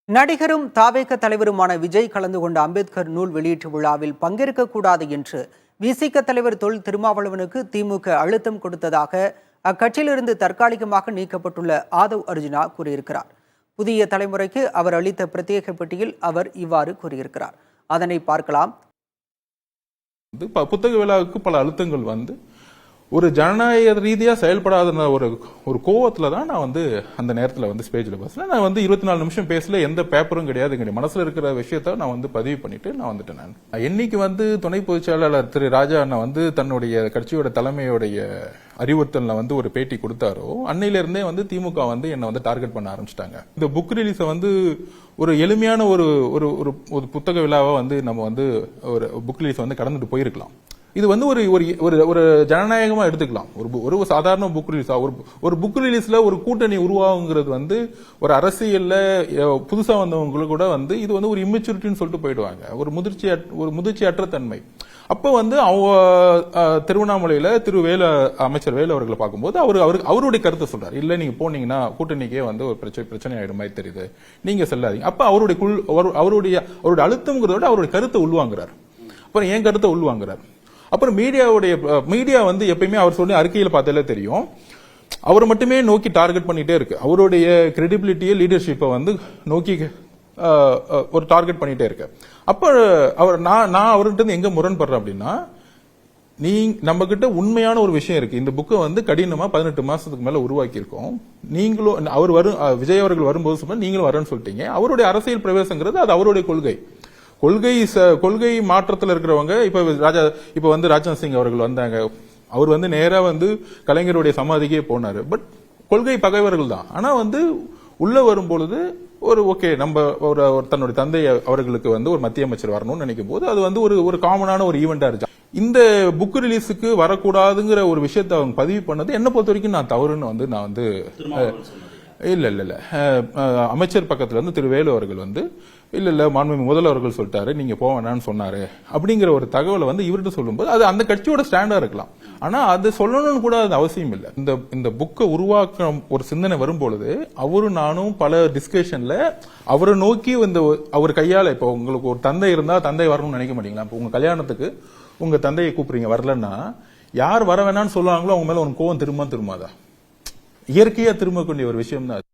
நடிகரும் தாவேக தலைவருமான விஜய் கலந்து கொண்ட அம்பேத்கர் நூல் வெளியீட்டு விழாவில் பங்கேற்கக்கூடாது என்று விசிக தலைவர் தொல் திருமாவளவனுக்கு திமுக அழுத்தம் கொடுத்ததாக அக்கட்சியிலிருந்து தற்காலிகமாக நீக்கப்பட்டுள்ள ஆதவ் அர்ஜுனா கூறியிருக்கிறார். புதிய தலைமுறைக்கு அவர் அளித்த பிரத்யேக பெட்டியில் அவர் இவ்வாறு கூறியிருக்கிறார். அதனை பார்க்கலாம். புத்தக விழாவுக்கு பல அழுத்தங்கள் ஒரு ஜனநாயக ரீதியா செயல்படாத ஒரு கோவத்துல தான் நான் அந்த நேரத்துல ஸ்டேஜ்ல பேசுறேன். நான் 24 நிமிஷம் பேசல, எந்த பேப்பரும் கிடையாது, மனசுல இருக்கிற விஷயத்த நான் பதிவு பண்ணிட்டு நான் வந்துட்டேன். நான் என்னைக்கு துணை பொதுச் செயலாளர் திரு ராஜா அண்ணா தன்னுடைய கட்சியோட தலைமையோடைய அறிவுறுத்தல்ல ஒரு பேட்டி கொடுத்தாரோ அன்னையில இருந்தே திமுக என்ன டார்கெட் பண்ண ஆரம்பிச்சிட்டாங்க. இந்த புக் ரிலீஸ ஒரு எளிமையான ஒரு புத்தக விழாவா நம்ம ஒரு புக் ரிலீஸ் கடந்துட்டு போயிருக்கலாம். இது ஒரு ஜனநாயகமா எடுத்துக்கலாம். ஒரு சாதாரண புக் ரிலீஸ், ஒரு புக் ரிலீஸ்ல ஒரு கூட்டணி உருவாகுங்கிறது ஒரு அரசியல்ல புதுசா வந்தவங்களுக்கு கூட இது ஒரு இம்மெச்சூரிட்டின்னு சொல்லிட்டு போயிடுவாங்க. ஒரு முதிர்ச்சியற்ற தன்மை. அப்ப திருவண்ணாமலையில அமைச்சர் வேலு அவர்களை பார்க்கும்போது அவருடைய கருத்தை சொல்றாரு. இல்ல நீங்க போனீங்கன்னா கூட்டணிக்கே ஒரு பிரச்சனை ஆயிடும் மாதிரி தெரியுது, நீங்க செல்லாதீங்க. அப்ப அவருடைய அழுத்தம்ங்கிறத விட அவருடைய கருத்தை உள்வாங்குறாரு. அப்புறம் என் கருத்தை உள்வாங்குறாரு. அப்புறம் மீடியா எப்பயுமே அவர் சொல்லி அறிக்கையில பார்த்தாலே தெரியும், அவரை மட்டுமே நோக்கி டார்கெட் பண்ணிட்டே இருக்கு. அவருடைய கிரெடிபிலிட்டியை லீடர்ஷிப்பை நோக்கி ஒரு டார்கெட் பண்ணிட்டே இருக்கு. அப்ப நான் அவர்கிட்ட எங்க முரண்படுறேன் அப்படின்னா, நம்ம கிட்ட உண்மையான ஒரு விஷயம் இருக்கு. இந்த புக்கை கடினமா 18 மாசத்துக்கு மேல உருவாக்கி இருக்கோம். நீங்களும் விஜய் அவர்கள் வரும்போது சொன்னா நீங்களும் வரேன்னு சொல்லிட்டீங்க. அவருடைய அரசியல் பிரவேசங்கிறது அது அவருடைய கொள்கை மாற்றத்தில் இருக்கிறவங்க. இப்ப ராஜ்நாத் சிங் அவர்கள் வந்தாங்க. அவர் நேரா கலைஞருடைய சமாதிக்கே போனாரு. பட் கொள்கை பகைவர்கள் தான். ஆனா உள்ள வரும்பொழுது ஓகே நம்ம தன்னுடைய தந்தை அவர்களுக்கு ஒரு மத்திய அமைச்சர் வரணும்னு நினைக்கும் போது அது ஒரு காமனான ஒரு ஈவெண்டா இருந்துச்சு. இந்த புக் ரிலீஸுக்கு வரக்கூடாதுங்கிற ஒரு விஷயத்தை அவங்க பதிவு பண்ணது என்ன பொறுத்த வரைக்கும் நான் தவறுன்னு நான் இல்ல அமைச்சர் பக்கத்துல திரு வேலு அவர்கள் இல்ல மாண்புமிகு முதல்வர் அவர்கள் சொல்லிட்டாரு, நீங்க போக வேணாம்னு சொன்னாரு அப்படிங்கிற ஒரு தகவலை இவர்கிட்ட சொல்லும்போது அது அந்த கட்சியோட ஸ்டாண்டா இருக்கலாம். ஆனா அது சொல்லணும்னு கூட அது அவசியம் இல்லை. இந்த புக்கை உருவாக்க ஒரு சிந்தனை வரும்பொழுது அவரும் நானும் பல டிஸ்கஷன்ல அவரை நோக்கி அவர் கையால, இப்போ உங்களுக்கு ஒரு தந்தை இருந்தா தந்தை வரணும்னு நினைக்க மாட்டீங்களா? இப்போ உங்க கல்யாணத்துக்கு உங்க தந்தையை கூப்பிடுறீங்க, வரலன்னா யார் வர வேணாம்னு சொல்லுவாங்களோ அவங்க மேல உனக்கு கோவம் திரும்பாதா? இயற்கையா திரும்பக்கூடிய ஒரு விஷயம் தான்.